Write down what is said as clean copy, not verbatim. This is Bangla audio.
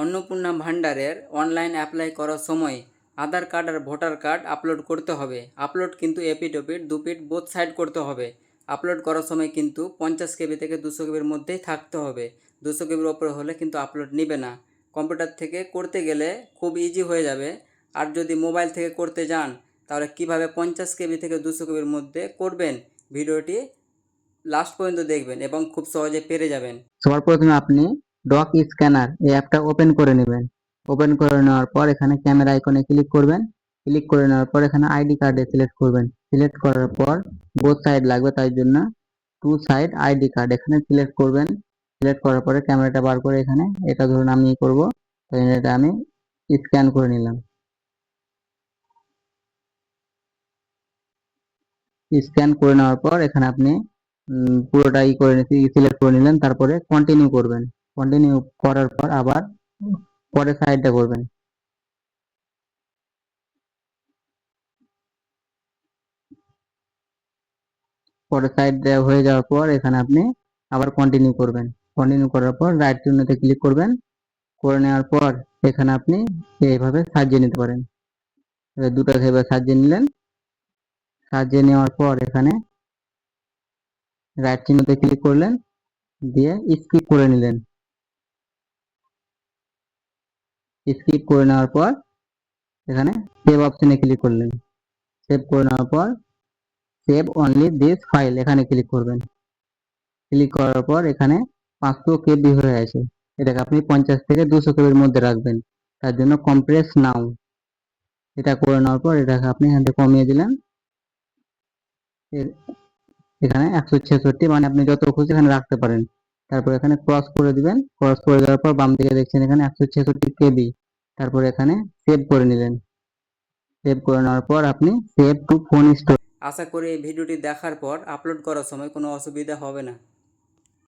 অন্নপূর্ণা ভান্ডারের অনলাইন অ্যাপ্লাই করার সময় আধার কার্ড আর ভোটার কার্ড আপলোড করতে হবে। আপলোড কিন্তু এপিট ওপিট দুপিট বোথ সাইড করতে হবে। আপলোড করার সময় কিন্তু 50 KB থেকে 200 KBর মধ্যেই থাকতে হবে। 200 KBর ওপরে হলে কিন্তু আপলোড নেবে না। কম্পিউটার থেকে করতে গেলে খুব ইজি হয়ে যাবে। আর যদি মোবাইল থেকে করতে যান তাহলে কিভাবে 50 KB থেকে 200 KBর মধ্যে করবেন, ভিডিওটি লাস্ট পর্যন্ত দেখবেন এবং খুব সহজে পেরে যাবেন। সবার প্রথমে আপনি ডক স্ক্যানার এই অ্যাপটা ওপেন করে নেবেন। ওপেন করে নেওয়ার পর এখানে ক্যামেরা আইকনে ক্লিক করবেন। ক্লিক করে নেওয়ার পর এখানে আইডি কার্ডে সিলেক্ট করবেন। সিলেক্ট করার পর বোথ সাইড লাগবে, তাই জন্য টু সাইড আইডি কার্ড এখানে সিলেক্ট করবেন। সিলেক্ট করার পরে ক্যামেরাটা বার করে এখানে এটা ধরুন আমি করব, তাই এটা আমি স্ক্যান করে নিলাম। স্ক্যান করে নেওয়ার পর এখানে আপনি পুরোটা সিলেক্ট করে নিলেন। তারপরে কন্টিনিউ করবেন। কন্টিনিউ করার পর আবার পরের সাইডটা করবেন। পরের সাইডটা হয়ে যাওয়ার পর এখানে আপনি আবার কন্টিনিউ করবেন। কন্টিনিউ করার পর রাইট চিহ্নতে ক্লিক করবেন। করে নেওয়ার পর এখানে আপনি এইভাবে সাজিয়ে নিতে পারেন। দুটো সেভাবে সাজিয়ে নিলেন। সাজিয়ে নেওয়ার পর এখানে রাইট চিহ্নতে ক্লিক করলেন, দিয়ে স্কিপ করে নিলেন। স্কিপ করে নেওয়ার পর এখানে সেভ অপশনে ক্লিক করলেন। সেভ করে নেওয়ার পর সেভ অনলি দিস ফাইল এখানে ক্লিক করবেন। ক্লিক করার পর এখানে 500 KB হয়ে আছে, এটাকে আপনি 50 থেকে 200 KBর মধ্যে রাখবেন। তার জন্য কম্প্রেস নাও এটা করে নেওয়ার পর এটাকে আপনি এখান থেকে কমিয়ে দিলেন। এখানে 166, মানে আপনি যত খুশি এখানে রাখতে পারেন। তারপর এখানে ক্রস করে দিবেন। ক্রস করে দেওয়ার পর বাম দিকে দেখছেন এখানে 166 KB। তারপর এখানে সেভ করে নিলেন। সেভ করে নেওয়ার পর আপনি সেভ টু ফোন স্টোরেজ। আশা করি এই ভিডিওটি দেখার পর আপলোড করার সময় কোনো অসুবিধা হবে না।